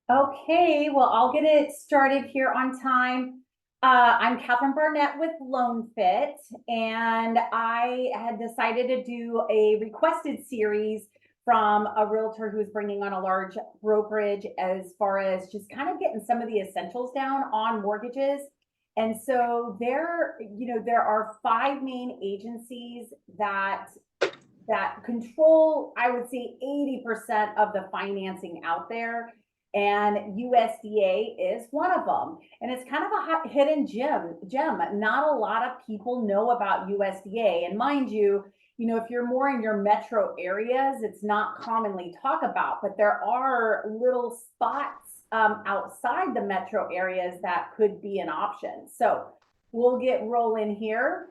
Okay, well, I'll get it started here on time. I'm Catherine Barnett with LoanFit, and I had decided to do a requested series from a realtor who's bringing on a large brokerage as far as just kind of getting some of the essentials down on mortgages. And so there are five main agencies that control, I would say, 80% of the financing out there. And USDA is one of them. And it's kind of a hidden gem. Not a lot of people know about USDA. And mind you, if you're more in your metro areas, it's not commonly talked about, but there are little spots outside the metro areas that could be an option. So we'll get rolling here.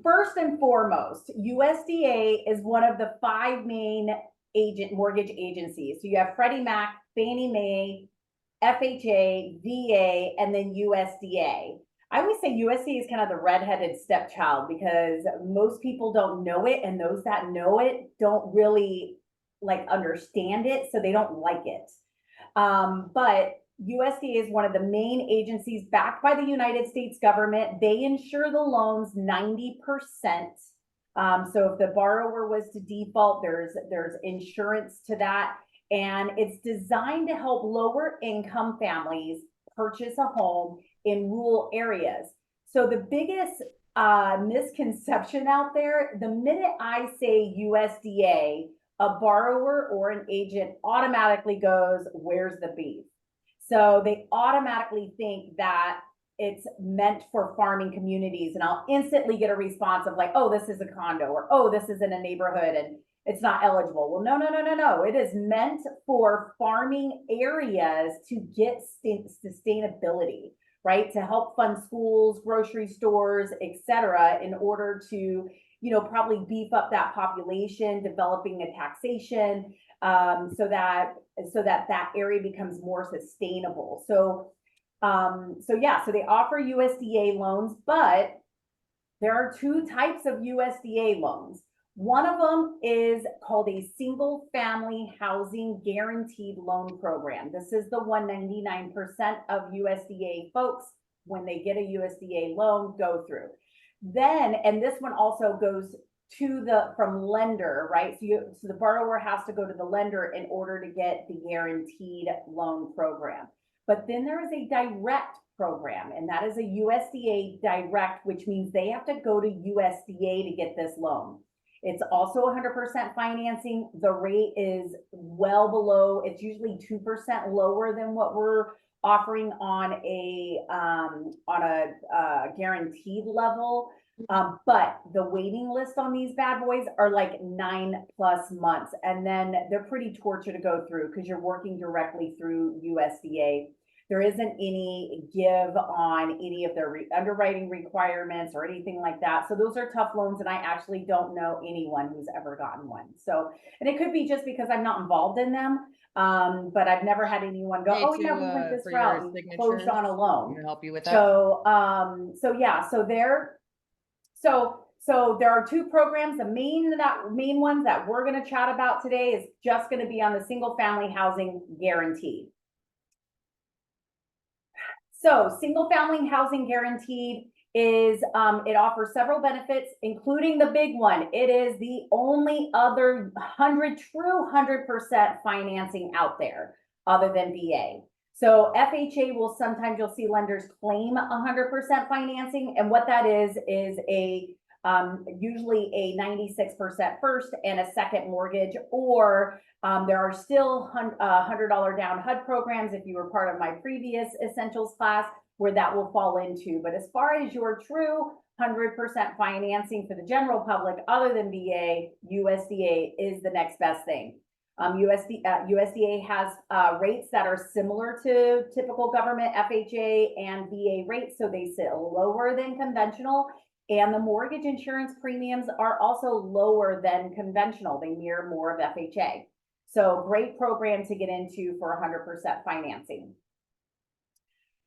First and foremost, USDA is one of the five main mortgage agencies. So you have Freddie Mac, Fannie Mae, FHA, VA, and then USDA. I always say USDA is kind of the redheaded stepchild because most people don't know it, and those that know it don't really understand it, so they don't like it. But USDA is one of the main agencies backed by the United States government. They insure the loans 90%. So if the borrower was to default, there's insurance to that. And it's designed to help lower income families purchase a home in rural areas. So the biggest misconception out there, the minute I say USDA, a borrower or an agent automatically goes, where's the beef? So they automatically think that it's meant for farming communities. And I'll instantly get a response of like, oh, this is a condo, or oh, this is in a neighborhood and it's not eligible. Well, no. It is meant for farming areas to get sustainability, right? To help fund schools, grocery stores, etc., in order to, probably beef up that population, developing a taxation, so that that area becomes more sustainable. So they offer USDA loans, but there are two types of USDA loans. One of them is called a single family housing guaranteed loan program. This is the 199% of USDA folks, when they get a USDA loan, go through. Then, and this one also goes from lender, right? So the borrower has to go to the lender in order to get the guaranteed loan program. But then there is a direct program, and that is a USDA direct, which means they have to go to USDA to get this loan. It's also 100% financing. The rate is well below, it's usually 2% lower than what we're offering on a guaranteed level. But the waiting list on these bad boys are like 9+ months. And then they're pretty torture to go through because you're working directly through USDA. There isn't any give on any of their underwriting requirements or anything like that. So those are tough loans. And I actually don't know anyone who's ever gotten one. So, and it could be just because I'm not involved in them. But I've never had anyone go, oh yeah, we went this route and closed on a loan. To help you with that. So there are two programs. The main ones that we're going to chat about today is just going to be on the single family housing guarantee. So single family housing guaranteed is, it offers several benefits, including the big one. It is the only other 100% financing out there other than VA. So FHA will sometimes, you'll see lenders claim 100% financing. And what that is usually a 96% first and a second mortgage, or there are still $100 down HUD programs if you were part of my previous essentials class where that will fall into. But as far as your true 100% financing for the general public other than VA, USDA is the next best thing. USDA has rates that are similar to typical government FHA and VA rates, so they sit lower than conventional. And the mortgage insurance premiums are also lower than conventional. They mirror more of FHA. So great program to get into for 100% financing.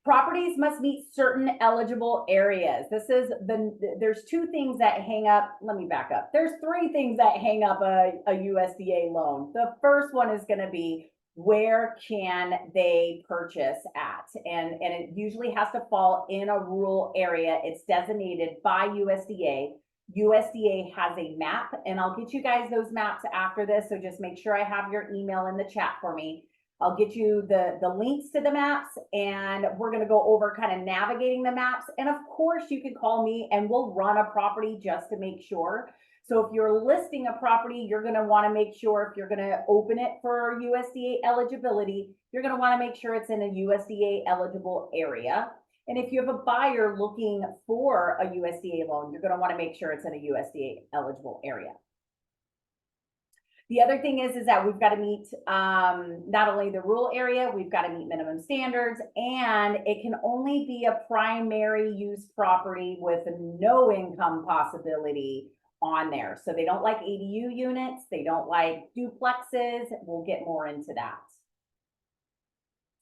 Properties must meet certain eligible areas. There's two things that hang up. Let me back up. There's three things that hang up a USDA loan. The first one is going to be where can they purchase at? And it usually has to fall in a rural area. It's designated by USDA. USDA has a map, and I'll get you guys those maps after this, so just make sure I have your email in the chat for me. I'll get you the links to the maps, and we're going to go over kind of navigating the maps. And of course, you can call me and we'll run a property just to make sure. So if you're listing a property, you're going to want to make sure, if you're going to open it for USDA eligibility, you're going to want to make sure it's in a USDA eligible area. And if you have a buyer looking for a USDA loan, you're going to want to make sure it's in a USDA eligible area. The other thing is that we've got to meet not only the rural area, we've got to meet minimum standards, and it can only be a primary use property with no income possibility on there. So they don't like ADU units, they don't like duplexes. We'll get more into that.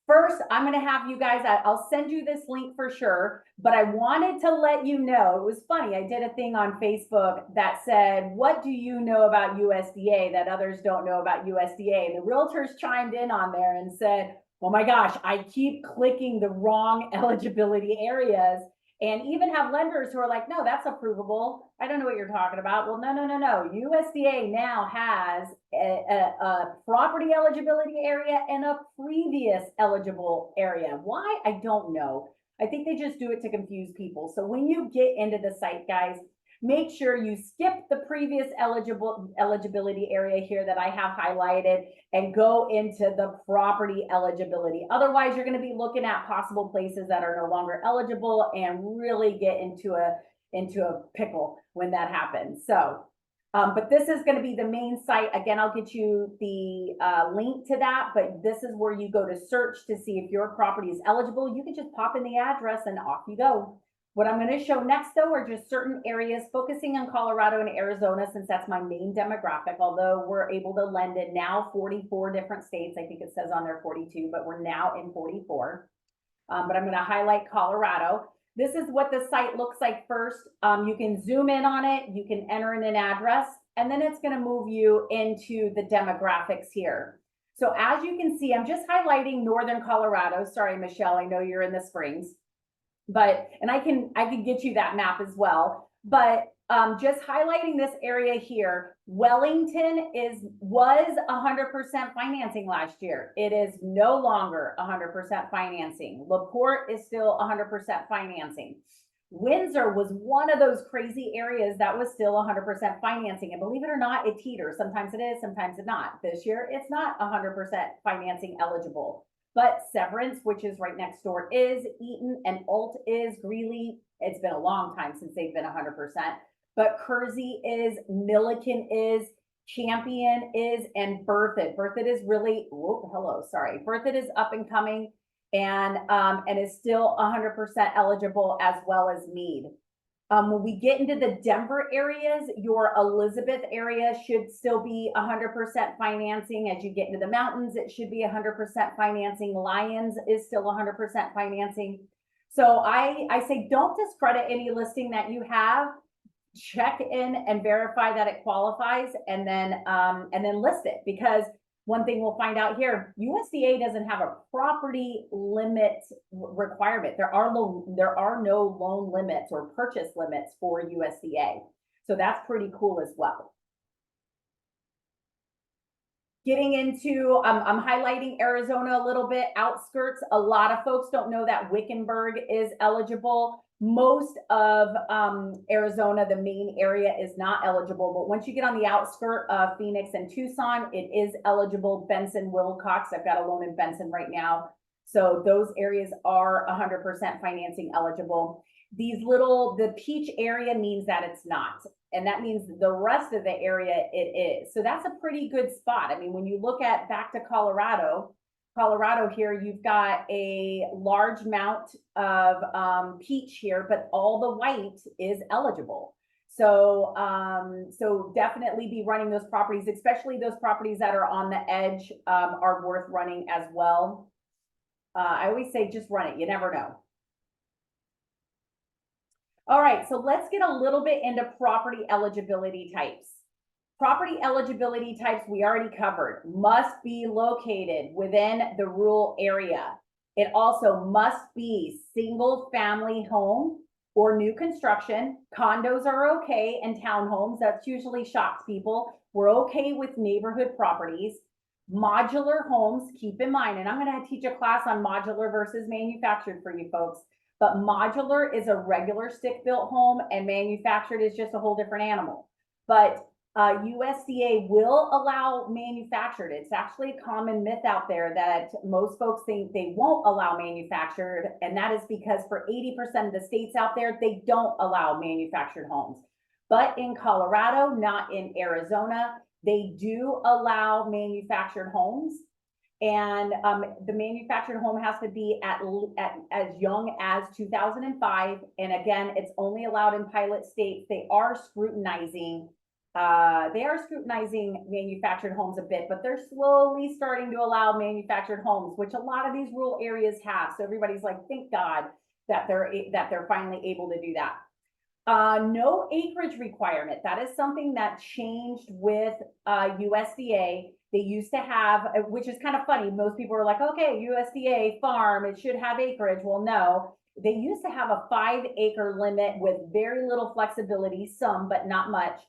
First, I'm going to have you guys, I'll send you this link for sure, but I wanted to let you know, it was funny, I did a thing on Facebook that said, what do you know about USDA that others don't know about USDA? And the realtors chimed in on there and said, oh my gosh, I keep clicking the wrong eligibility areas. And even have lenders who are like, no, that's approvable. I don't know what you're talking about. Well, no. USDA now has a property eligibility area and a previous eligible area. Why? I don't know. I think they just do it to confuse people. So when you get into the site, guys, make sure you skip the previous eligibility area here that I have highlighted and go into the property eligibility. Otherwise, you're going to be looking at possible places that are no longer eligible and really get into a pickle when that happens. So, but this is going to be the main site. Again, I'll get you the link to that, but this is where you go to search to see if your property is eligible. You can just pop in the address and off you go. What I'm going to show next, though, are just certain areas focusing on Colorado and Arizona, since that's my main demographic, although we're able to lend it now 44 different states. I think it says on there 42, but we're now in 44. But I'm going to highlight Colorado. This is what the site looks like first. You can zoom in on it. You can enter in an address, and then it's going to move you into the demographics here. So as you can see, I'm just highlighting Northern Colorado. Sorry, Michelle, I know you're in the Springs. But, and I can get you that map as well, but just highlighting this area here, Wellington was 100% financing last year. It is no longer 100% financing. LaPorte is still 100% financing. Windsor was one of those crazy areas that was still 100% financing. And believe it or not, it teeters. Sometimes it is, sometimes it's not. This year, it's not 100% financing eligible. But Severance, which is right next door, is. Eaton and Alt is. Greeley, it's been a long time since they've been 100%. But Kersey is. Milliken is. Champion is. And Berthoud. Berthoud is really, Berthoud is up and coming and is still 100% eligible, as well as Meade. When we get into the Denver areas, your Elizabeth area should still be 100% financing. As you get into the mountains, it should be 100% financing. Lyons is still 100% financing. So I say don't discredit any listing that you have. Check in and verify that it qualifies, and then list it, because one thing we'll find out here, USDA doesn't have a property limit requirement. There are no loan limits or purchase limits for USDA. So that's pretty cool as well. Getting into, I'm highlighting Arizona a little bit, outskirts. A lot of folks don't know that Wickenburg is eligible. Most of Arizona, the main area, is not eligible, but once you get on the outskirt of Phoenix and Tucson, it is eligible. Benson, Wilcox, I've got a loan in Benson right now. So those areas are 100% financing eligible. The Peach area means that it's not. And that means the rest of the area it is. So that's a pretty good spot. I mean, when you look at back to Colorado here, you've got a large amount of peach here, but all the white is eligible. So, so definitely be running those properties, especially those properties that are on the edge, are worth running as well. I always say just run it. You never know. All right, so let's get a little bit into property eligibility types. Property eligibility types we already covered. Must be located within the rural area. It also must be single family home or new construction. Condos are okay, and townhomes, that's usually shocks people. We're okay with neighborhood properties. Modular homes, keep in mind, and I'm going to teach a class on modular versus manufactured for you folks, but modular is a regular stick-built home and manufactured is just a whole different animal. But USDA will allow manufactured. It's actually a common myth out there that most folks think they won't allow manufactured, and that is because for 80% of the states out there, they don't allow manufactured homes. But in Colorado, not in Arizona, they do allow manufactured homes. And the manufactured home has to be at as young as 2005. And again, it's only allowed in pilot states. They are scrutinizing manufactured homes a bit, but they're slowly starting to allow manufactured homes, which a lot of these rural areas have. So everybody's like, thank God that they're finally able to do that. No acreage requirement. That is something that changed with USDA. They used to have, which is kind of funny. Most people are like, okay, USDA farm, it should have acreage. Well, no, they used to have a 5-acre limit with very little flexibility, some, but not much.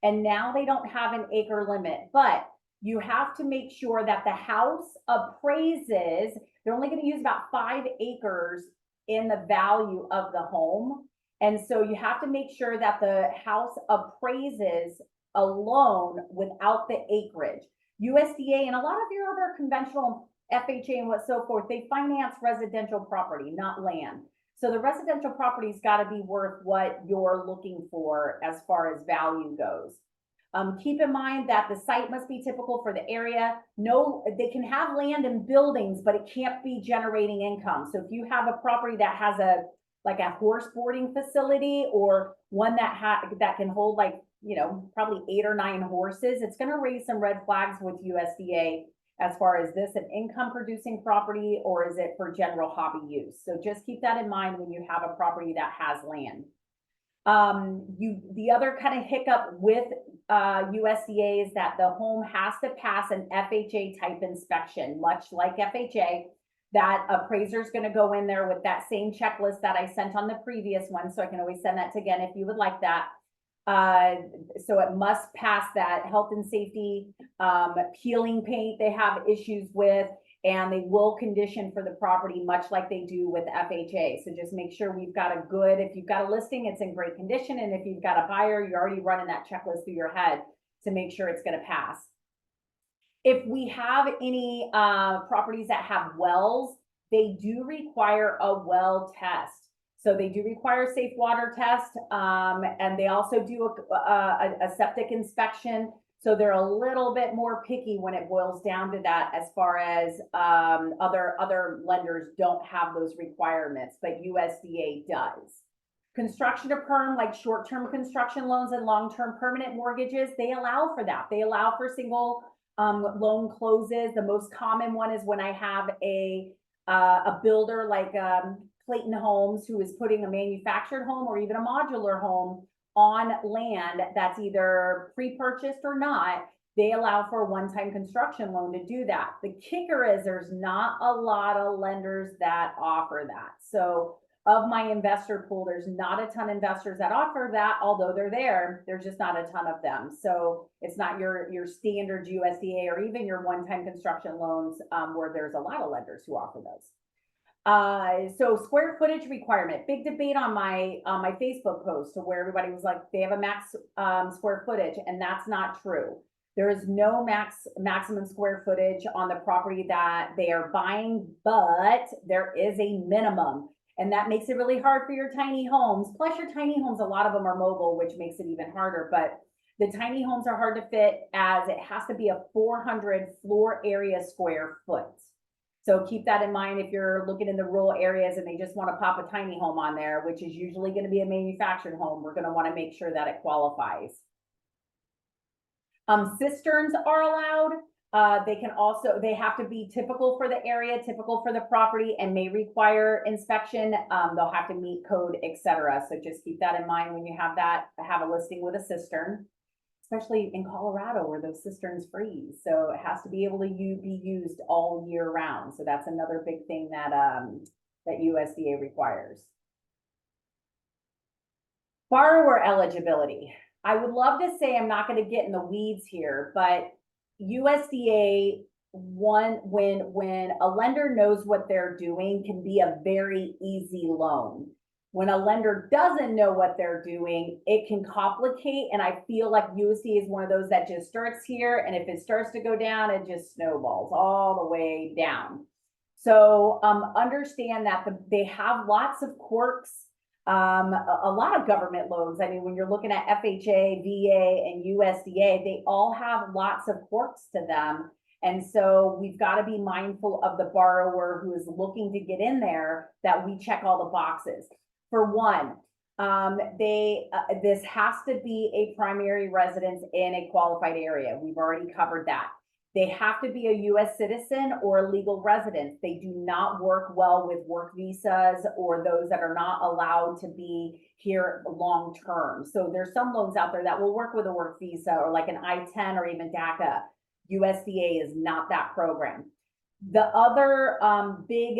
And now they don't have an acre limit, but you have to make sure that the house appraises. They're only going to use about 5 acres in the value of the home. And so you have to make sure that the house appraises alone without the acreage. USDA and a lot of your other conventional FHA and what so forth, they finance residential property, not land. So the residential property's got to be worth what you're looking for as far as value goes. Keep in mind that the site must be typical for the area. No, they can have land and buildings, but it can't be generating income. So if you have a property that has like a horse boarding facility or one that can hold like, you know, probably 8 or 9 horses, it's going to raise some red flags with USDA as far as this an income producing property or is it for general hobby use? So just keep that in mind when you have a property that has land. The other kind of hiccup with USDA is that the home has to pass an FHA type inspection, much like FHA. That appraiser is going to go in there with that same checklist that I sent on the previous one. So I can always send that to again if you would like that. So it must pass that health and safety, peeling paint they have issues with, and they will condition for the property much like they do with FHA. So just make sure we've got a good, if you've got a listing, it's in great condition. And if you've got a buyer, you're already running that checklist through your head to make sure it's going to pass. If we have any properties that have wells, they do require a well test. So they do require a safe water test, and they also do a septic inspection. So they're a little bit more picky when it boils down to that, as far as other lenders don't have those requirements, but USDA does. Construction to perm, like short-term construction loans and long-term permanent mortgages, they allow for that. They allow for single loan closes. The most common one is when I have a builder like Clayton Homes, who is putting a manufactured home or even a modular home on land that's either pre-purchased or not. They allow for a one-time construction loan to do that. The kicker is there's not a lot of lenders that offer that. So of my investor pool, there's not a ton of investors that offer that, although they're there, there's just not a ton of them. So it's not your standard USDA or even your one-time construction loans where there's a lot of lenders who offer those. So square footage requirement, big debate on my Facebook post to where everybody was like, they have a max square footage, and that's not true. There is no maximum square footage on the property that they are buying, but there is a minimum. And that makes it really hard for your tiny homes. Plus your tiny homes, a lot of them are mobile, which makes it even harder. But the tiny homes are hard to fit, as it has to be a 400 floor area square foot. So keep that in mind if you're looking in the rural areas and they just want to pop a tiny home on there, which is usually going to be a manufactured home. We're going to want to make sure that it qualifies. Cisterns are allowed. They have to be typical for the area, typical for the property, and may require inspection. They'll have to meet code, etc. So just keep that in mind when you have a listing with a cistern. especially in Colorado where those cisterns freeze. So it has to be able to be used all year round. So that's another big thing that, that USDA requires. Borrower eligibility. I would love to say I'm not going to get in the weeds here, but USDA when a lender knows what they're doing can be a very easy loan. When a lender doesn't know what they're doing, it can complicate. And I feel like USDA is one of those that just starts here. And if it starts to go down, it just snowballs all the way down. So understand that they have lots of quirks. A lot of government loans. I mean, when you're looking at FHA, VA, and USDA, they all have lots of quirks to them. And so we've got to be mindful of the borrower who is looking to get in there, that we check all the boxes. For one, this has to be a primary residence in a qualified area. We've already covered that. They have to be a U.S. citizen or a legal resident. They do not work well with work visas or those that are not allowed to be here long term. So there's some loans out there that will work with a work visa or like an I-10 or even DACA. USDA is not that program. The other big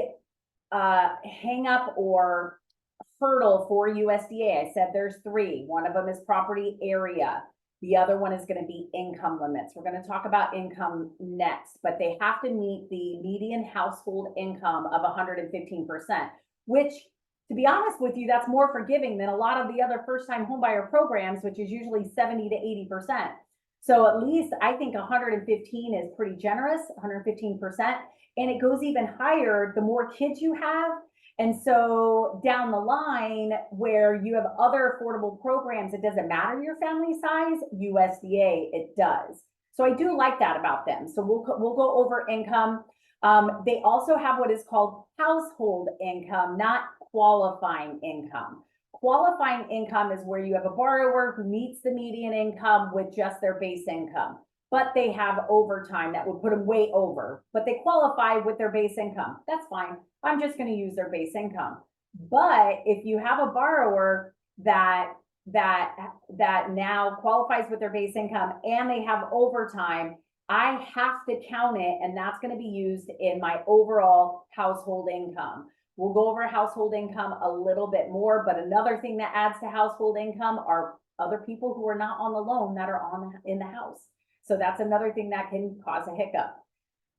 hang up or hurdle for USDA, I said there's three. One of them is property area. The other one is going to be income limits. We're going to talk about income next, but they have to meet the median household income of 115%, which, to be honest with you, that's more forgiving than a lot of the other first-time homebuyer programs, which is usually 70 to 80%. So at least I think 115 is pretty generous, 115%. And it goes even higher the more kids you have. And so down the line, where you have other affordable programs, it doesn't matter your family size, USDA, it does. So I do like that about them. So we'll go over income. They also have what is called household income, not qualifying income. Qualifying income is where you have a borrower who meets the median income with just their base income, but they have overtime that would put them way over, but they qualify with their base income. That's fine. I'm just going to use their base income. But if you have a borrower that now qualifies with their base income and they have overtime, I have to count it, and that's going to be used in my overall household income. We'll go over household income a little bit more, but another thing that adds to household income are other people who are not on the loan that are in the house. So that's another thing that can cause a hiccup.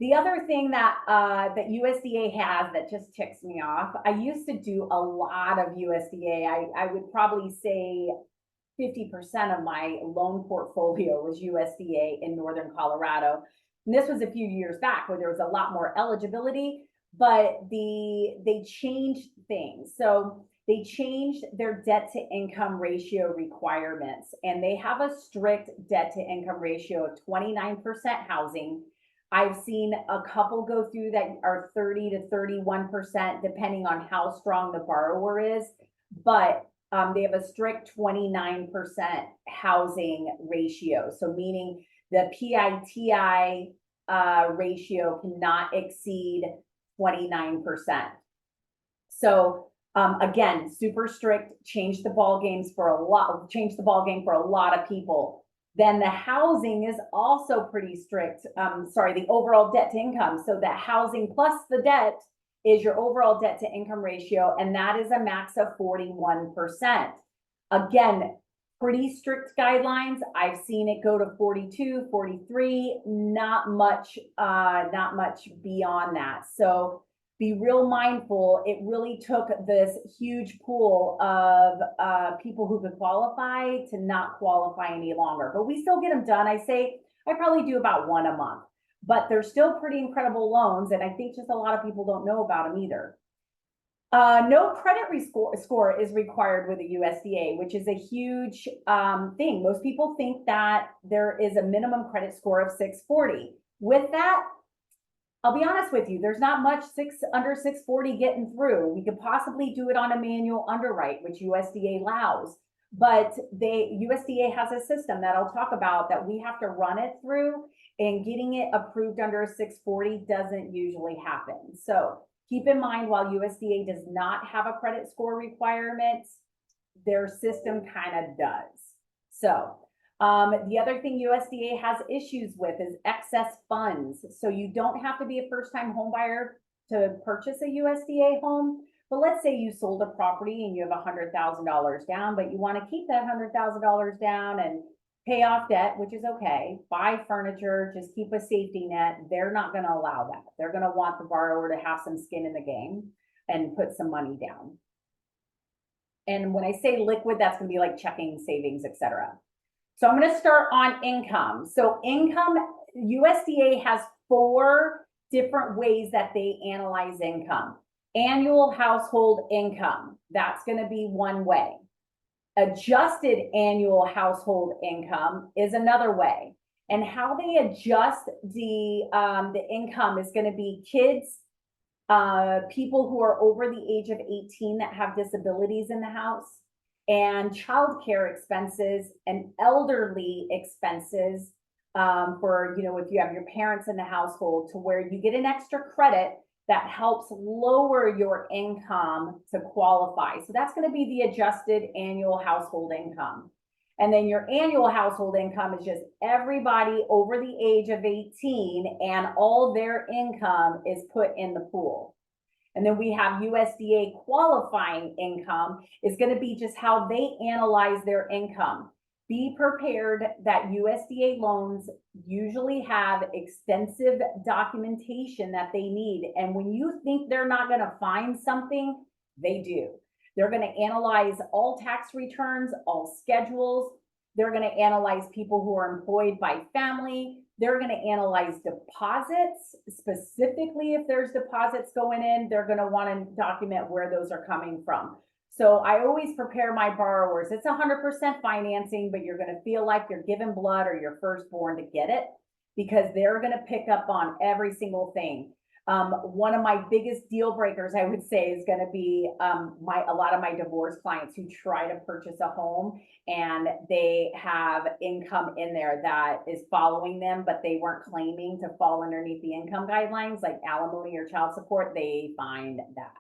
The other thing that that USDA has that just ticks me off, I used to do a lot of USDA. I would probably say 50% of my loan portfolio was USDA in Northern Colorado. And this was a few years back where there was a lot more eligibility, but they changed things. So they changed their debt to income ratio requirements, and they have a strict debt to income ratio of 29% housing. I've seen a couple go through that are 30 to 31%, depending on how strong the borrower is, but they have a strict 29% housing ratio. So meaning the PITI ratio cannot exceed 29%. So again, super strict, changed the ball game for a lot of people. Then the housing is also pretty strict. The overall debt to income. So that housing plus the debt is your overall debt to income ratio, and that is a max of 41%. Again, pretty strict guidelines. I've seen it go to 42, 43, not much beyond that. So be real mindful. It really took this huge pool of people who could qualify to not qualify any longer, but we still get them done. I probably do about one a month, but they're still pretty incredible loans. And I think just a lot of people don't know about them either. No credit score is required with the USDA, which is a huge thing. Most people think that there is a minimum credit score of 640. With that, I'll be honest with you, there's not much under 640 getting through. We could possibly do it on a manual underwrite, which USDA allows, but USDA has a system that I'll talk about that we have to run it through, and getting it approved under a 640 doesn't usually happen. So keep in mind, while USDA does not have a credit score requirement, their system kind of does. So The other thing USDA has issues with is excess funds. So you don't have to be a first-time home buyer to purchase a USDA home. But let's say you sold a property and you have $100,000 down, but you want to keep that $100,000 down and pay off debt, which is okay. Buy furniture, just keep a safety net. They're not going to allow that. They're going to want the borrower to have some skin in the game and put some money down. And when I say liquid, that's going to be like checking, savings, etc. So I'm going to start on income. So income, USDA has 4 different ways that they analyze income. Annual household income, that's going to be one way. Adjusted annual household income is another way. And how they adjust the income is going to be kids, people who are over the age of 18 that have disabilities in the house, and childcare expenses and elderly expenses, for, if you have your parents in the household, to where you get an extra credit that helps lower your income to qualify. So that's going to be the adjusted annual household income. And then your annual household income is just everybody over the age of 18, and all their income is put in the pool. And then we have USDA qualifying income is going to be just how they analyze their income. Be prepared that USDA loans usually have extensive documentation that they need. And when you think they're not going to find something, they do. They're going to analyze all tax returns, all schedules. They're going to analyze people who are employed by family. They're going to analyze deposits, specifically if there's deposits going in. They're going to want to document where those are coming from. So I always prepare my borrowers. It's 100% financing, but you're going to feel like you're giving blood or your firstborn to get it, because they're going to pick up on every single thing. One of my biggest deal breakers, I would say, is going to be a lot of my divorce clients who try to purchase a home and they have income in there that is following them, but they weren't claiming to fall underneath the income guidelines, like alimony or child support. They find that.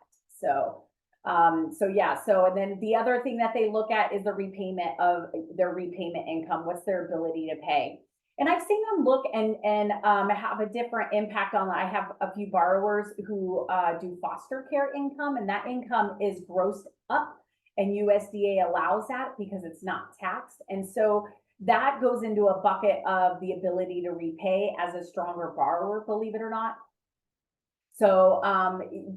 And then the other thing that they look at is the repayment of their repayment income. What's their ability to pay? And I've seen them look and have a different impact on. I have a few borrowers who do foster care income, and that income is grossed up, and USDA allows that because it's not taxed. And so that goes into a bucket of the ability to repay as a stronger borrower, believe it or not. So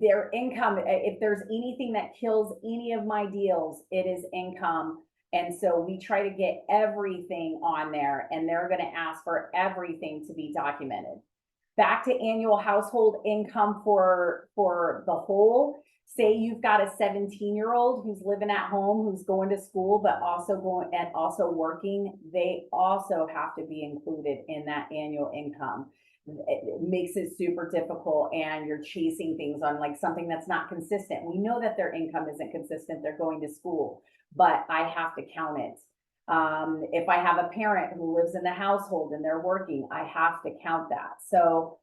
their income, if there's anything that kills any of my deals, it is income. And so we try to get everything on there, and they're going to ask for everything to be documented. Back to annual household income for the whole. Say you've got a 17-year-old who's living at home, who's going to school, but also working. They also have to be included in that annual income. It makes it super difficult, and you're chasing things on like something that's not consistent. We know that their income isn't consistent. They're going to school, but I have to count it. If I have a parent who lives in the household and they're working, I have to count that. So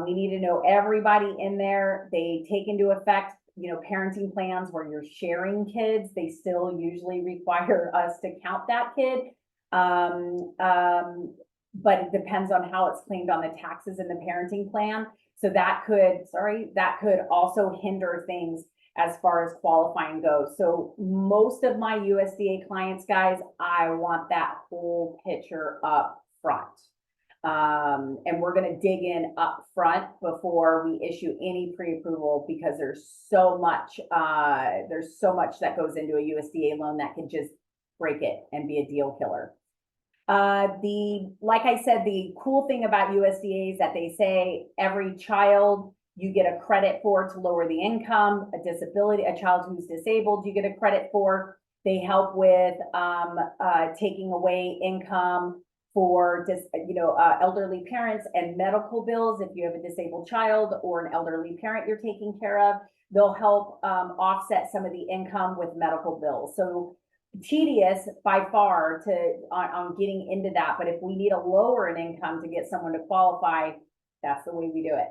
we need to know everybody in there. They take into effect, parenting plans where you're sharing kids. They still usually require us to count that kid. But it depends on how it's claimed on the taxes in the parenting plan. So that could also hinder things as far as qualifying goes. So most of my USDA clients, guys, I want that whole picture up front. And we're going to dig in up front before we issue any pre-approval, because there's so much that goes into a USDA loan that can just break it and be a deal killer. Like I said, the cool thing about USDA is that they say every child you get a credit for to lower the income. A child who's disabled, you get a credit for. They help with taking away income for elderly parents and medical bills. If you have a disabled child or an elderly parent you're taking care of, they'll help offset some of the income with medical bills. So tedious by far on getting into that, but if we need to lower an income to get someone to qualify, that's the way we do it.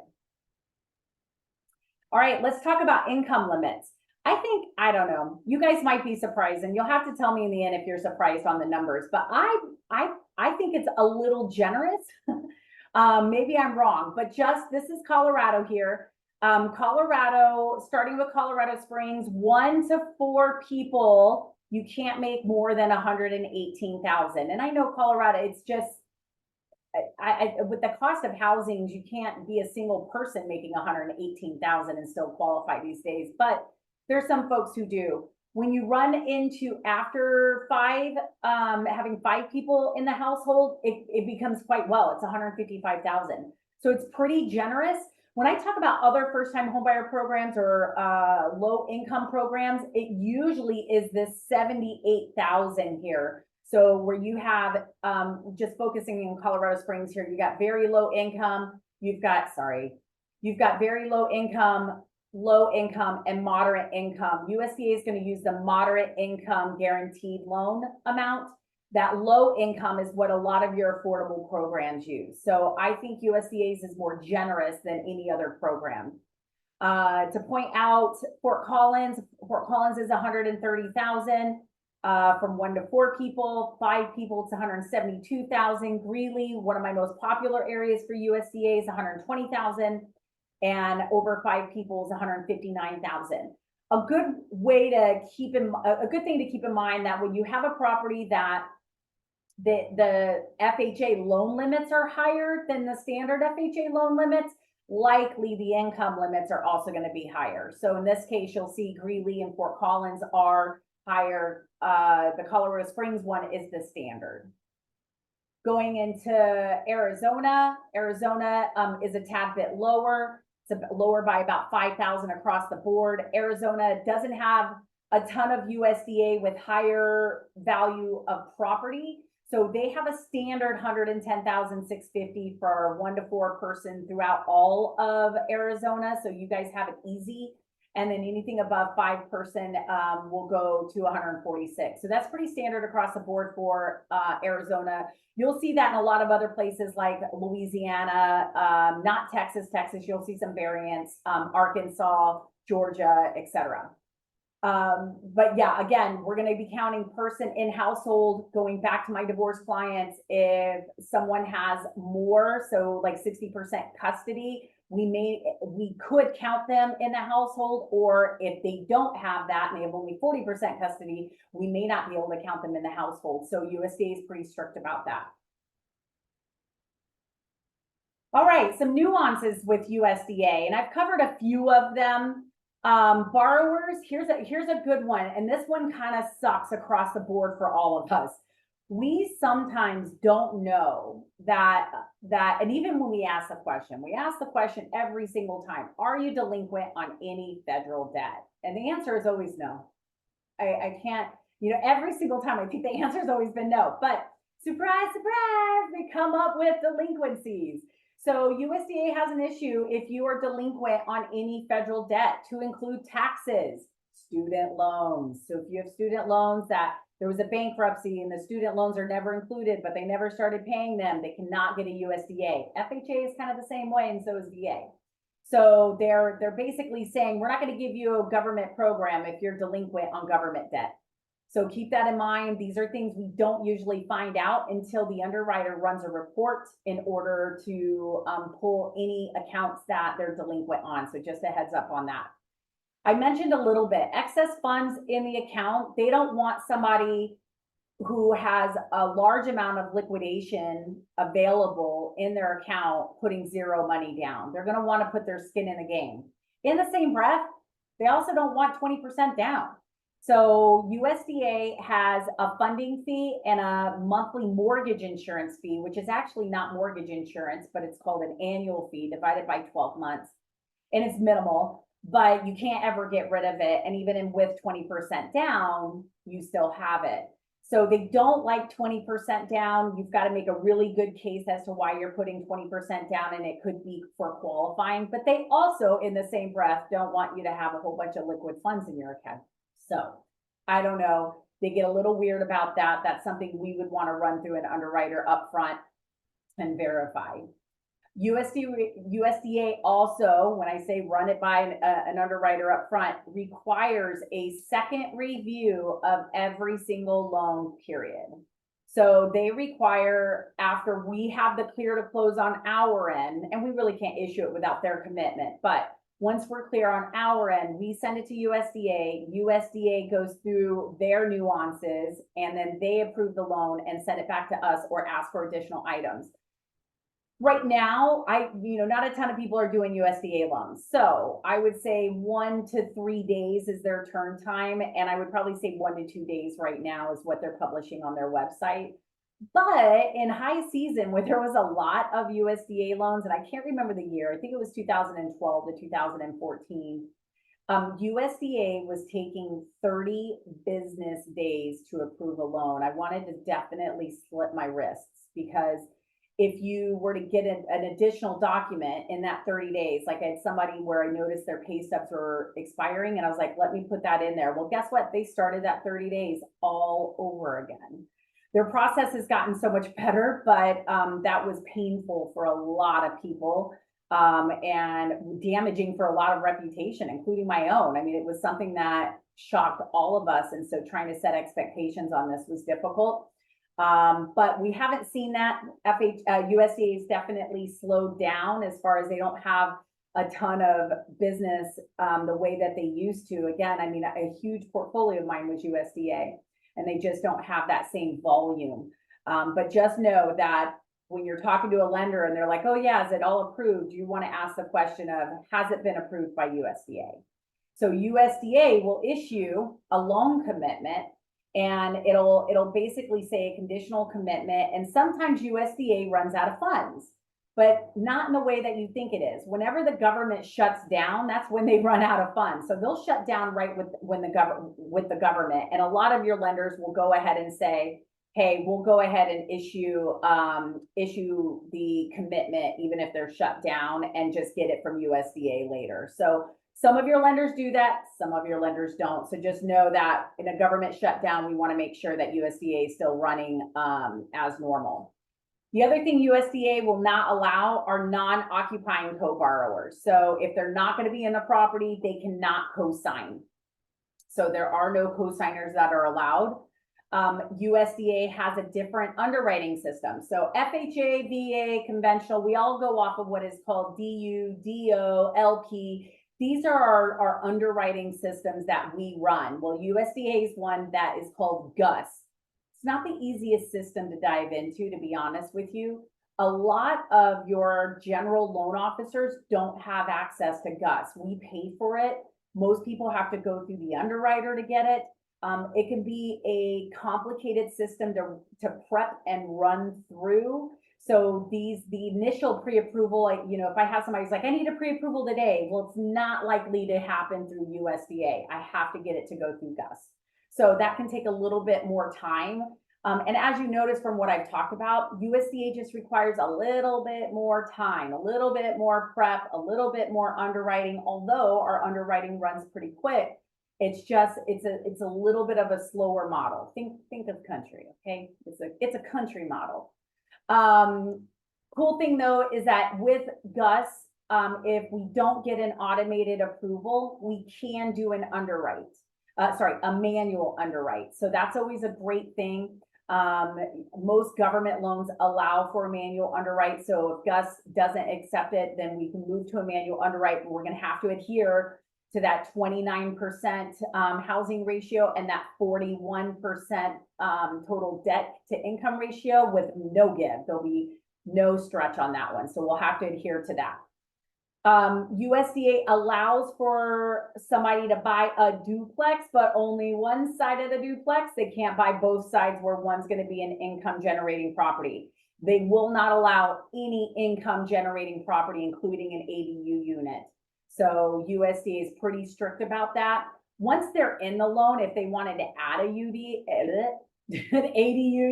All right, let's talk about income limits. I don't know, you guys might be surprised, and you'll have to tell me in the end if you're surprised on the numbers, but I I think it's a little generous. Maybe I'm wrong, but this is Colorado here. Colorado, starting with Colorado Springs, 1 to 4 people, you can't make more than 118,000. And I know Colorado, it's just, with the cost of housings, you can't be a single person making 118,000 and still qualify these days. But there's some folks who do. When you run into after having 5 people in the household, it becomes quite well. It's 155,000. So it's pretty generous. When I talk about other first-time homebuyer programs or low-income programs, it usually is this 78,000 here. So where you have, just focusing in Colorado Springs here, you got very low income, you've got very low income, and moderate income. USDA is going to use the moderate income guaranteed loan amount. That low income is what a lot of your affordable programs use. So I think USDA's is more generous than any other program. To point out, Fort Collins is 130,000. From 1 to 4 people, 5 people, it's 172,000. Greeley, one of my most popular areas for USDA, is 120,000, and over 5 people is 159,000. A good thing to keep in mind that when you have a property that the FHA loan limits are higher than the standard FHA loan limits, likely the income limits are also going to be higher. So in this case, you'll see Greeley and Fort Collins are higher. The Colorado Springs one is the standard. Going into Arizona is a tad bit lower. It's lower by about 5,000 across the board. Arizona doesn't have a ton of USDA with higher value of property. So they have a standard 110,650 for 1 to 4 person throughout all of Arizona. So you guys have it easy. And then anything above 5 person will go to 146. So that's pretty standard across the board for Arizona. You'll see that in a lot of other places like Louisiana, not Texas. You'll see some variants, Arkansas, Georgia, etc. But yeah, again, we're going to be counting person in household. Going back to my divorce clients, if someone has more, so like 60% custody, we could count them in the household, or if they don't have that and they have only 40% custody, we may not be able to count them in the household. So USDA is pretty strict about that. All right, some nuances with USDA, and I've covered a few of them. Borrowers, here's a good one, and this one kind of sucks across the board for all of us. We sometimes don't know that, and even when we ask the question every single time, are you delinquent on any federal debt? And the answer is always no. I can't, every single time I think the answer has always been no, but surprise, surprise, we come up with delinquencies. So USDA has an issue if you are delinquent on any federal debt, to include taxes, student loans. So if you have student loans that there was a bankruptcy and the student loans are never included, but they never started paying them, they cannot get a USDA. FHA is kind of the same way, and so is VA. So they're basically saying, we're not going to give you a government program if you're delinquent on government debt. So keep that in mind. These are things we don't usually find out until the underwriter runs a report in order to pull any accounts that they're delinquent on. So just a heads up on that. I mentioned a little bit, excess funds in the account. They don't want somebody who has a large amount of liquidation available in their account putting zero money down. They're going to want to put their skin in the game. In the same breath, they also don't want 20% down. So USDA has a funding fee and a monthly mortgage insurance fee, which is actually not mortgage insurance, but it's called an annual fee divided by 12 months. And it's minimal, but you can't ever get rid of it. And even with 20% down, you still have it. So they don't like 20% down. You've got to make a really good case as to why you're putting 20% down, and it could be for qualifying. But they also, in the same breath, don't want you to have a whole bunch of liquid funds in your account. So I don't know. They get a little weird about that. That's something we would want to run through an underwriter upfront and verify. USDA also, when I say run it by an underwriter upfront, requires a second review of every single loan period. So they require, after we have the clear to close on our end, and we really can't issue it without their commitment, but once we're clear on our end, we send it to USDA. USDA goes through their nuances, and then they approve the loan and send it back to us or ask for additional items. Right now, not a ton of people are doing USDA loans. So I would say 1 to 3 days is their turn time. And I would probably say 1 to 2 days right now is what they're publishing on their website. But in high season, where there was a lot of USDA loans, and I can't remember the year, I think it was 2012 to 2014, USDA was taking 30 business days to approve a loan. I wanted to definitely slit my wrists, because if you were to get an additional document in that 30 days, like I had somebody where I noticed their pay stubs were expiring, and I was like, let me put that in there. Well, guess what? They started that 30 days all over again. Their process has gotten so much better, but that was painful for a lot of people, and damaging for a lot of reputation, including my own. I mean, it was something that shocked all of us. And so trying to set expectations on this was difficult. But we haven't seen that. USDA has definitely slowed down as far as they don't have a ton of business the way that they used to. Again, I mean, a huge portfolio of mine was USDA, and they just don't have that same volume. But just know that when you're talking to a lender and they're like, oh yeah, is it all approved? You want to ask the question of, has it been approved by USDA? So USDA will issue a loan commitment, and it'll basically say a conditional commitment. And sometimes USDA runs out of funds, but not in the way that you think it is. Whenever the government shuts down, that's when they run out of funds. So they'll shut down right with the government. And a lot of your lenders will go ahead and say, hey, we'll go ahead and issue the commitment, even if they're shut down, and just get it from USDA later. So some of your lenders do that, some of your lenders don't. So just know that in a government shutdown, we want to make sure that USDA is still running as normal. The other thing USDA will not allow are non-occupying co-borrowers. So if they're not going to be in the property, they cannot co-sign. So there are no co-signers that are allowed. USDA has a different underwriting system. So FHA, VA, conventional, we all go off of what is called DU, DO, LP. These are our underwriting systems that we run. Well, USDA is one that is called GUS. It's not the easiest system to dive into, to be honest with you. A lot of your general loan officers don't have access to GUS. We pay for it. Most people have to go through the underwriter to get it. It can be a complicated system to prep and run through. So the initial pre-approval, if I have somebody who's like, I need a pre-approval today, well, it's not likely to happen through USDA. I have to get it to go through GUS. So that can take a little bit more time. And as you notice from what I've talked about, USDA just requires a little bit more time, a little bit more prep, a little bit more underwriting. Although our underwriting runs pretty quick, it's a little bit of a slower model. Think of country, okay? It's a country model. Cool thing though is that with GUS, if we don't get an automated approval, we can do an a manual underwrite. So that's always a great thing. Most government loans allow for a manual underwrite. So if GUS doesn't accept it, then we can move to a manual underwrite, but we're going to have to adhere to that 29% housing ratio and that 41% total debt to income ratio with no give. There'll be no stretch on that one. So we'll have to adhere to that. USDA allows for somebody to buy a duplex, but only one side of the duplex. They can't buy both sides where one's going to be an income generating property. They will not allow any income generating property, including an ADU unit. So USDA is pretty strict about that. Once they're in the loan, if they wanted to add an ADU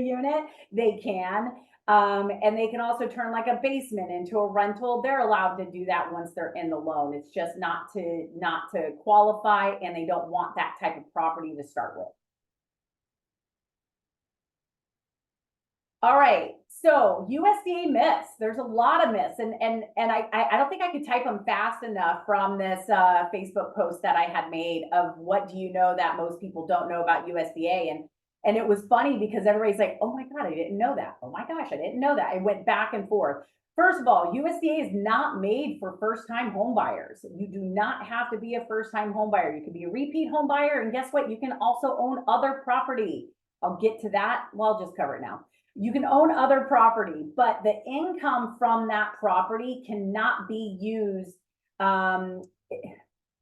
unit, they can. And they can also turn like a basement into a rental. They're allowed to do that once they're in the loan. It's just not to qualify, and they don't want that type of property to start with. All right. So USDA myths, there's a lot of myths, and I don't think I could type them fast enough from this Facebook post that I had made of what do you know that most people don't know about USDA. And And it was funny because everybody's like, oh my God, I didn't know that. Oh my gosh, I didn't know that. I went back and forth. First of all, USDA is not made for first-time home buyers. You do not have to be a first-time home buyer. You can be a repeat home buyer, and guess what? You can also own other property. I'll get to that. Well, I'll just cover it now. You can own other property, but the income from that property cannot be used.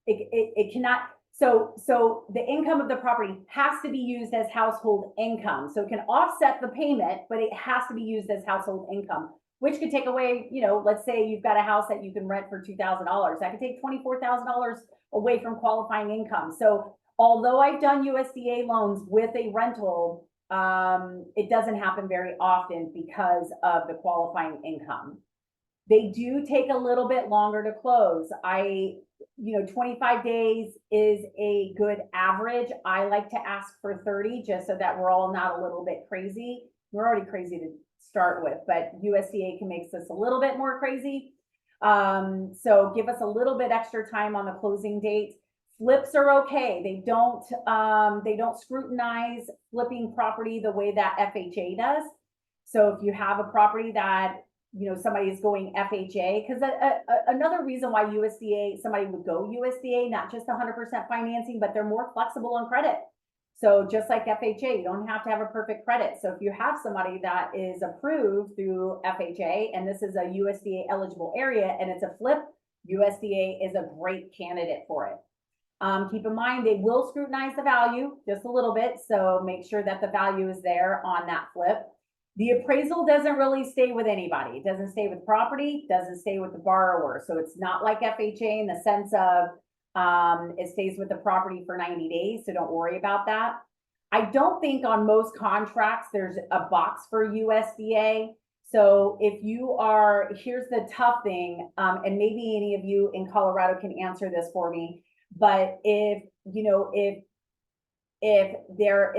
It cannot. So the income of the property has to be used as household income. So it can offset the payment, but it has to be used as household income, which could take away, let's say you've got a house that you can rent for $2,000. That could take $24,000 away from qualifying income. So although I've done USDA loans with a rental, it doesn't happen very often because of the qualifying income. They do take a little bit longer to close. 25 days is a good average. I like to ask for 30 just so that we're all not a little bit crazy. We're already crazy to start with, but USDA can make us a little bit more crazy. So give us a little bit extra time on the closing date. Flips are okay. They don't scrutinize flipping property the way that FHA does. So if you have a property that somebody is going FHA, because another reason why somebody would go USDA, not just 100% financing, but they're more flexible on credit. So just like FHA, you don't have to have a perfect credit. So if you have somebody that is approved through FHA, and this is a USDA eligible area and it's a flip, USDA is a great candidate for it. Keep in mind, they will scrutinize the value just a little bit. So make sure that the value is there on that flip. The appraisal doesn't really stay with anybody. It doesn't stay with property, doesn't stay with the borrower. So it's not like FHA in the sense of it stays with the property for 90 days. So don't worry about that. I don't think on most contracts, there's a box for USDA. So if here's the tough thing, and maybe any of you in Colorado can answer this for me, but if there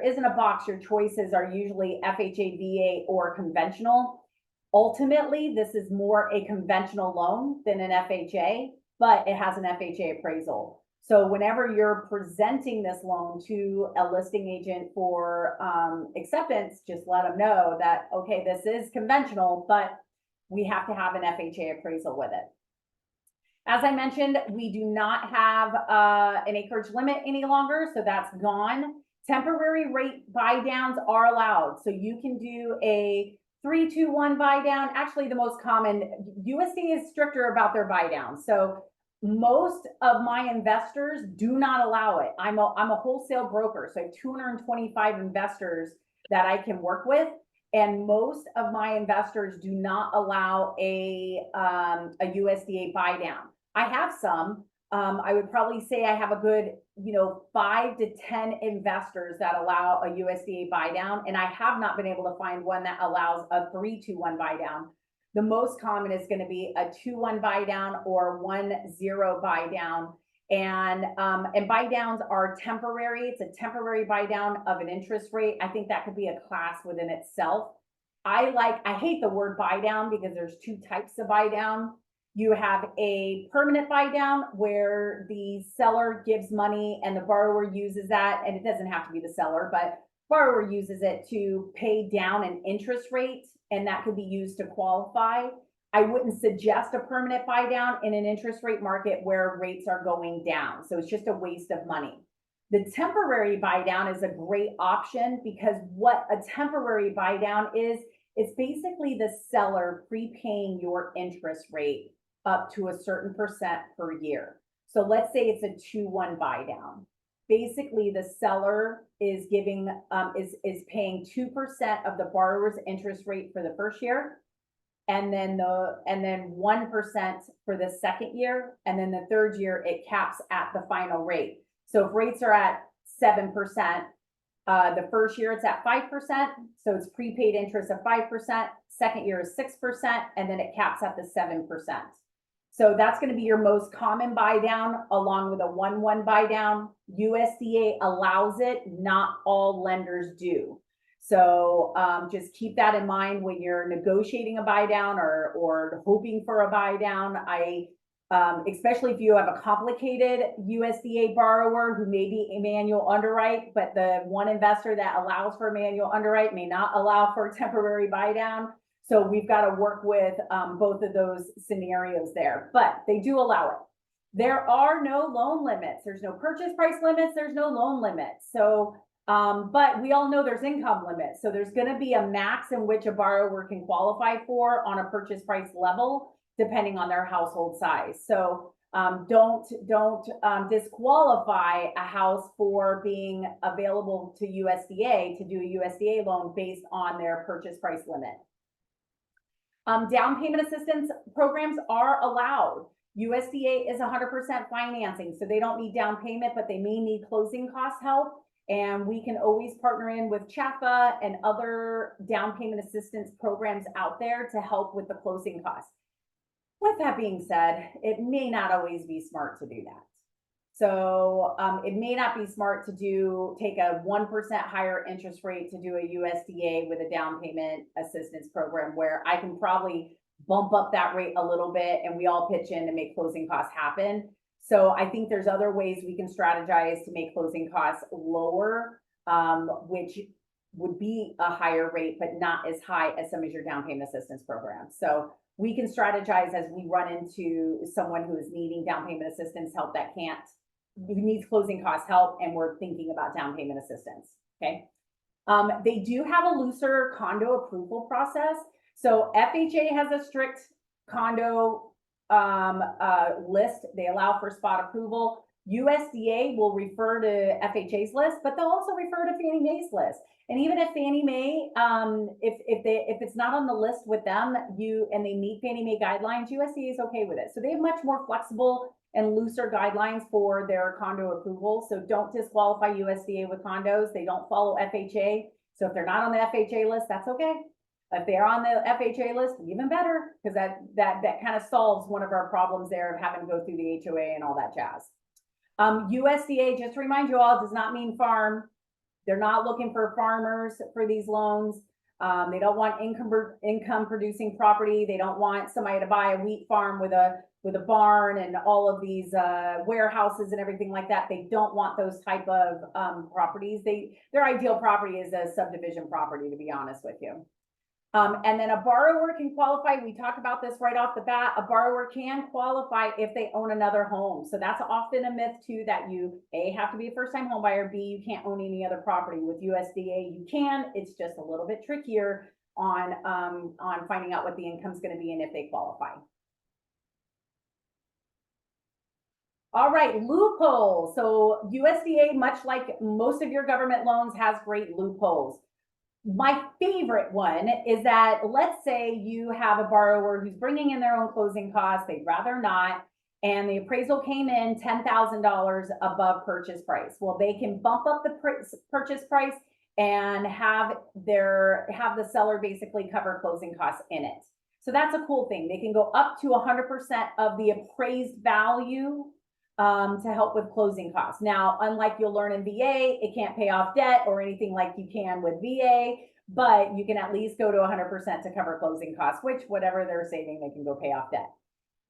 isn't a box, your choices are usually FHA, VA, or conventional. Ultimately, this is more a conventional loan than an FHA, but it has an FHA appraisal. So whenever you're presenting this loan to a listing agent for acceptance, just let them know that, okay, this is conventional, but we have to have an FHA appraisal with it. As I mentioned, we do not have an acreage limit any longer, so that's gone. Temporary rate buy downs are allowed. So you can do a 3-2-1 buy down. Actually, the most common, USDA is stricter about their buy downs. So most of my investors do not allow it. I'm a wholesale broker, so I have 225 investors that I can work with. And most of my investors do not allow a USDA buy down. I have some. I would probably say I have a good, 5 to 10 investors that allow a USDA buy down, and I have not been able to find one that allows a 3-2-1 buy down. The most common is going to be a 2-1 buy down or 1-0 buy down. And buy downs are temporary. It's a temporary buy down of an interest rate. I think that could be a class within itself. I hate the word buy down because there's two types of buy down. You have a permanent buy down where the seller gives money and the borrower uses that, and it doesn't have to be the seller, but borrower uses it to pay down an interest rate, and that could be used to qualify. I wouldn't suggest a permanent buy down in an interest rate market where rates are going down. So it's just a waste of money. The temporary buy down is a great option because what a temporary buy down is, it's basically the seller prepaying your interest rate up to a certain percent per year. So let's say it's a 2-1 buy down. Basically, the seller is giving is paying 2% of the borrower's interest rate for the first year, and then 1% for the second year, and then the third year it caps at the final rate. So if rates are at 7%, the first year it's at 5%, so it's prepaid interest of 5%. Second year is 6%, and then it caps at the 7%. So that's going to be your most common buy down, along with a 1-1 buy down. USDA allows it, not all lenders do. So just keep that in mind when you're negotiating a buy down or hoping for a buy down. especially if you have a complicated USDA borrower who may be a manual underwrite, but the one investor that allows for a manual underwrite may not allow for a temporary buy down. So we've got to work with both of those scenarios there, but they do allow it. There are no loan limits. There's no purchase price limits. There's no loan limits. So, but we all know there's income limits. So there's going to be a max in which a borrower can qualify for on a purchase price level, depending on their household size. So don't disqualify a house for being available to USDA to do a USDA loan based on their purchase price limit. Down payment assistance programs are allowed. USDA is 100% financing, so they don't need down payment, but they may need closing cost help. And we can always partner in with CHAFA and other down payment assistance programs out there to help with the closing costs. With that being said, it may not always be smart to do that. So it may not be smart to take a 1% higher interest rate to do a USDA with a down payment assistance program where I can probably bump up that rate a little bit and we all pitch in to make closing costs happen. So I think there's other ways we can strategize to make closing costs lower, which would be a higher rate, but not as high as some of your down payment assistance programs. So we can strategize as we run into someone who is needing down payment assistance help who needs closing cost help, and we're thinking about down payment assistance, okay? They do have a looser condo approval process. So FHA has a strict condo list. They allow for spot approval. USDA will refer to FHA's list, but they'll also refer to Fannie Mae's list. And even if Fannie Mae, if it's not on the list with them, and they meet Fannie Mae guidelines, USDA is okay with it. So they have much more flexible and looser guidelines for their condo approval. So don't disqualify USDA with condos. They don't follow FHA. So if they're not on the FHA list, that's okay. If they're on the FHA list, even better, because that kind of solves one of our problems there of having to go through the HOA and all that jazz. USDA, just to remind you all, does not mean farm. They're not looking for farmers for these loans. They don't want income producing property. They don't want somebody to buy a wheat farm with a barn and all of these warehouses and everything like that. They don't want those type of properties. Their ideal property is a subdivision property, to be honest with you. And then a borrower can qualify. We talk about this right off the bat. A borrower can qualify if they own another home. So that's often a myth too, that you have to be a first-time home buyer, B, you can't own any other property. With USDA, you can. It's just a little bit trickier on finding out what the income's going to be and if they qualify. All right, loopholes. So USDA, much like most of your government loans, has great loopholes. My favorite one is that, let's say you have a borrower who's bringing in their own closing costs, they'd rather not, and the appraisal came in $10,000 above purchase price. Well, they can bump up the purchase price and have the seller basically cover closing costs in it. So that's a cool thing. They can go up to 100% of the appraised value to help with closing costs. Now, unlike you'll learn in VA, it can't pay off debt or anything like you can with VA, but you can at least go to 100% to cover closing costs, which whatever they're saving, they can go pay off debt.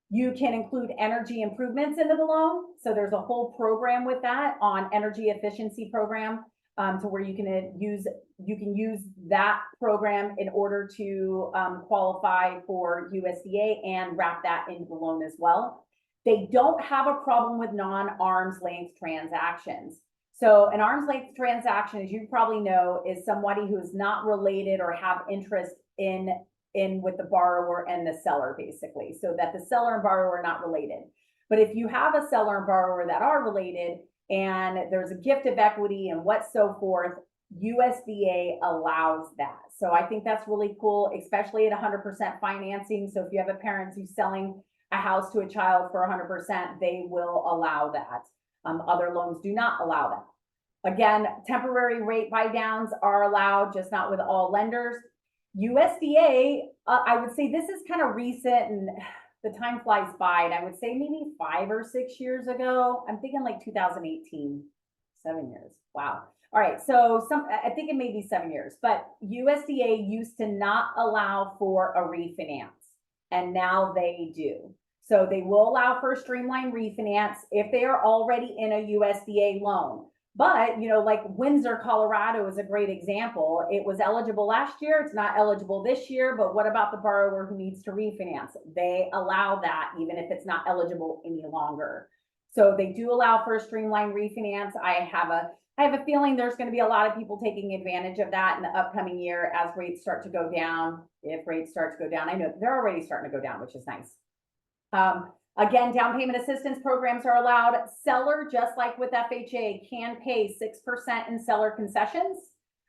You can include energy improvements into the loan. So there's a whole program with that on energy efficiency program to where you can use that program in order to qualify for USDA and wrap that into the loan as well. They don't have a problem with non-arm's length transactions. So an arm's length transaction, as you probably know, is somebody who is not related or have interest in with the borrower and the seller, basically, so that the seller and borrower are not related. But if you have a seller and borrower that are related and there's a gift of equity and what's so forth, USDA allows that. So I think that's really cool, especially at 100% financing. So if you have a parent who's selling a house to a child for 100%, they will allow that. Other loans do not allow that. Again, temporary rate buy downs are allowed, just not with all lenders. USDA, I would say this is kind of recent and the time flies by, and I would say maybe 5 or 6 years ago. I'm thinking like 2018, 7 years. Wow. All right, so I think it may be 7 years, but USDA used to not allow for a refinance, and now they do. So they will allow for a streamlined refinance if they are already in a USDA loan. But, like Windsor, Colorado is a great example. It was eligible last year. It's not eligible this year, but what about the borrower who needs to refinance? They allow that even if it's not eligible any longer. So they do allow for a streamlined refinance. I have a feeling there's going to be a lot of people taking advantage of that in the upcoming year as rates start to go down. If rates start to go down, I know they're already starting to go down, which is nice. Again, down payment assistance programs are allowed. Seller, just like with FHA, can pay 6% in seller concessions.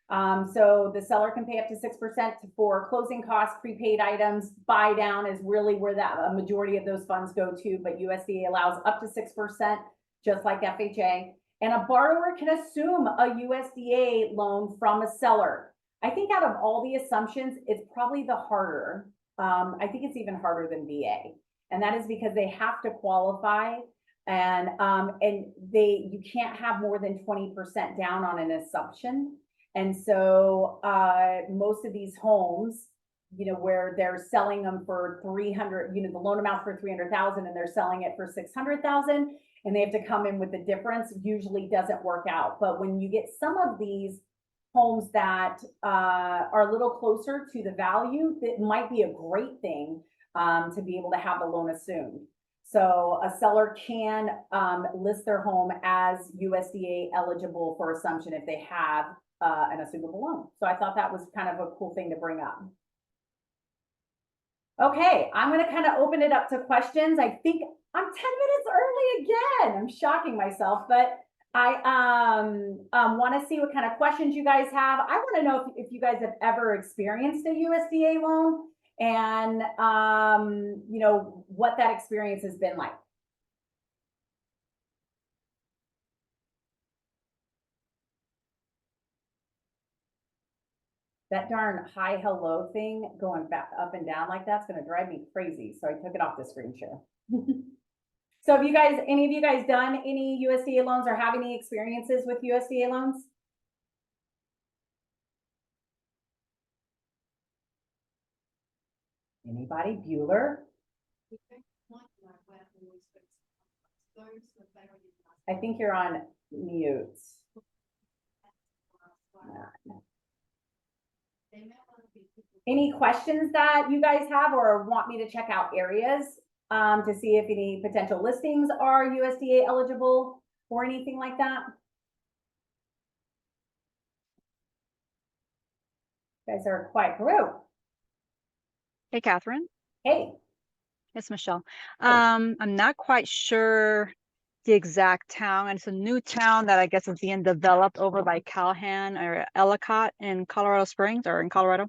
So the seller can pay up to 6% for closing costs, prepaid items. Buy down is really where a majority of those funds go to, but USDA allows up to 6%, just like FHA. And a borrower can assume a USDA loan from a seller. I think out of all the assumptions, it's probably the harder. I think it's even harder than VA. And that is because they have to qualify and you can't have more than 20% down on an assumption. And so most of these homes, where they're selling them for 300, the loan amount for 300,000 and they're selling it for 600,000 and they have to come in with the difference, usually doesn't work out. But when you get some of these homes that are a little closer to the value, that might be a great thing to be able to have the loan assumed. So a seller can list their home as USDA eligible for assumption if they have an assumable loan. So I thought that was kind of a cool thing to bring up. Okay, I'm going to kind of open it up to questions. I think I'm 10 minutes early again. I'm shocking myself, but I want to see what kind of questions you guys have. I want to know if you guys have ever experienced a USDA loan and what that experience has been like. That darn hi hello thing going back up and down like that's going to drive me crazy. So I took it off the screen share. So have any of you guys done any USDA loans or have any experiences with USDA loans? Anybody? Bueller? I think you're on mute. Any questions that you guys have or want me to check out areas to see if any potential listings are USDA eligible or anything like that? You guys are a quiet group. Hey, Catherine. Hey. It's Michelle. I'm not quite sure the exact town, and it's a new town that I guess is being developed over by Calhan or Ellicott in Colorado Springs or in Colorado.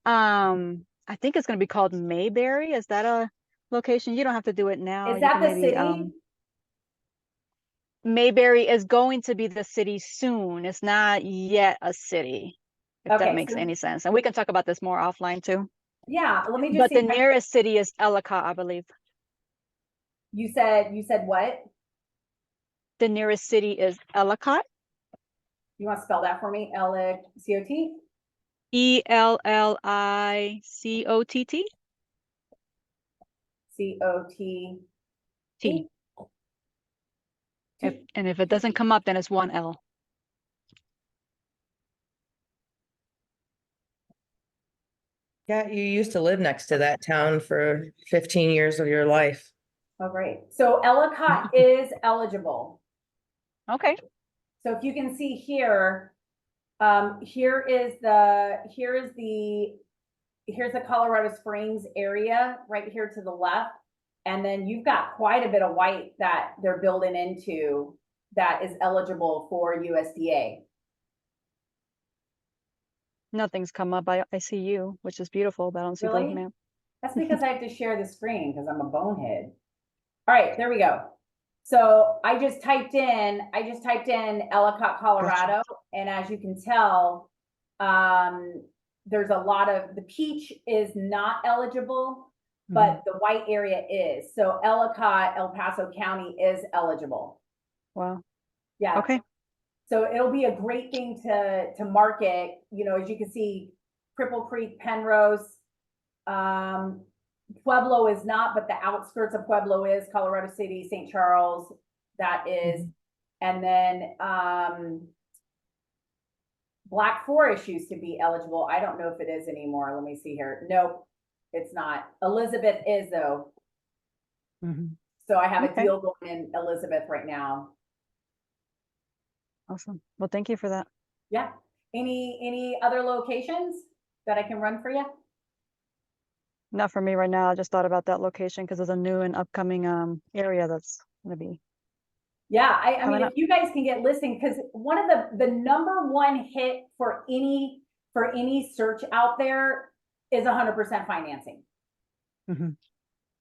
I think it's going to be called Mayberry. Is that a location? You don't have to do it now. Is that the city? Mayberry is going to be the city soon. It's not yet a city, if that makes any sense. And we can talk about this more offline too. Yeah, let me just But the nearest city is Ellicott, I believe. You said what? The nearest city is Ellicott. You want to spell that for me? Ellicott? ELLICOTT. COTT. And if it doesn't come up, then it's one L. Yeah, you used to live next to that town for 15 years of your life. Oh, great. So Ellicott is eligible. Okay. So if you can see here, here's the Colorado Springs area right here to the left. And then you've got quite a bit of white that they're building into that is eligible for USDA. Nothing's come up. I see you, which is beautiful, but I don't see the map. That's because I have to share the screen because I'm a bonehead. All right, there we go. So I just typed in Ellicott, Colorado, gotcha. And as you can tell, there's a lot of the peach is not eligible, but the white area is. So Ellicott, El Paso County is eligible. Wow. Yeah. Okay. So it'll be a great thing to market, as you can see, Cripple Creek, Penrose, Pueblo is not, but the outskirts of Pueblo is, Colorado City, St. Charles, that is. And then, Black Forest used to be eligible. I don't know if it is anymore. Let me see here. Nope, it's not. Elizabeth is though. Mhm. So I have a Okay. deal going in Elizabeth right now. Awesome. Well, thank you for that. Yeah. Any other locations that I can run for you? Not for me right now. I just thought about that location because there's a new and upcoming area that's gonna be Yeah, I mean, coming if up. you guys can get listing, because one of the number one hit for any search out there is 100% financing. Mhm.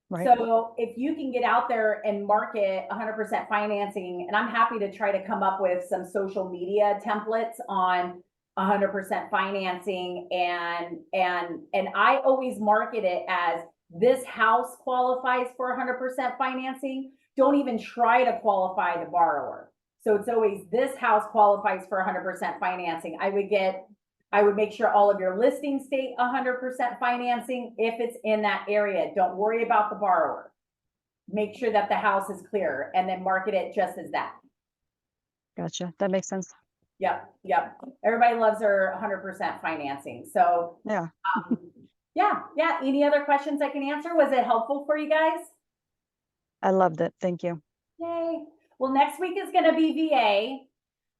Right. So if you can get out there and market 100% financing, and I'm happy to try to come up with some social media templates on 100% financing, and I always market it as this house qualifies for 100% financing. Don't even try to qualify the borrower. So it's always this house qualifies for 100% financing. I would make sure all of your listings state 100% financing if it's in that area. Don't worry about the borrower. Make sure that the house is clear and then market it just as that. Gotcha. That makes sense. Yep. Everybody loves their 100% financing. So, Yeah. yeah. Any other questions I can answer? Was it helpful for you guys? I loved it. Thank you. Yay. Well, next week is going to be VA.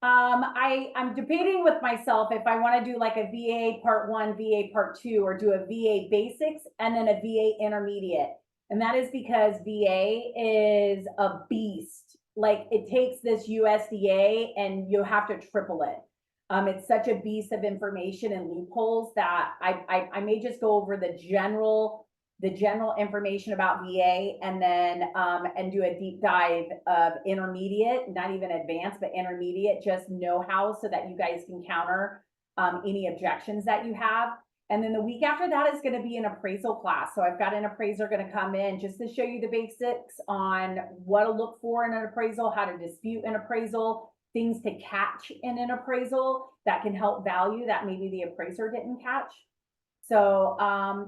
I'm debating with myself if I want to do like a VA part 1, VA part 2, or do a VA basics and then a VA intermediate. And that is because VA is a beast. Like it takes this USDA and you have to triple it. It's such a beast of information and loopholes that I may just go over the general information about VA and then and do a deep dive of intermediate, not even advanced, but intermediate, just know-how so that you guys can counter any objections that you have. And then the week after that is going to be an appraisal class. So I've got an appraiser going to come in just to show you the basics on what to look for in an appraisal, how to dispute an appraisal, things to catch in an appraisal that can help value that maybe the appraiser didn't catch. So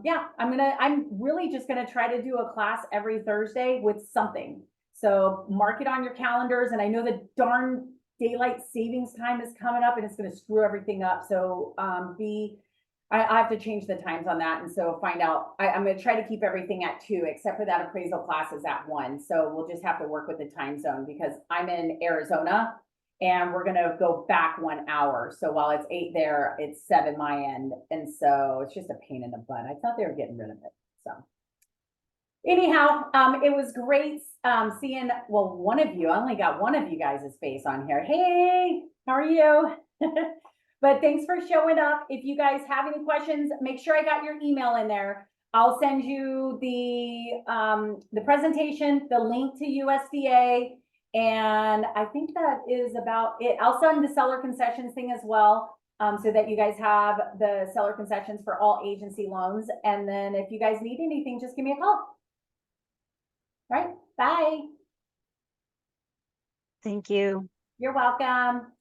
yeah, I'm really just gonna try to do a class every Thursday with something. So mark it on your calendars. And I know the darn daylight savings time is coming up and it's gonna screw everything up. So I have to change the times on that. And so find out, I'm gonna try to keep everything at 2, except for that appraisal class is at 1. So we'll just have to work with the time zone because I'm in Arizona. And we're gonna go back 1 hour. So while it's 8 there, it's 7 my end. And so it's just a pain in the butt. I thought they were getting rid of it. So anyhow, it was great seeing, well, one of you, I only got one of you guys' face on here. Hey, how are you? But thanks for showing up. If you guys have any questions, make sure I got your email in there. I'll send you the presentation, the link to USDA, and I think that is about it. I'll send the seller concessions thing as well, so that you guys have the seller concessions for all agency loans. And then if you guys need anything, just give me a call. All right, bye. Thank you. You're welcome.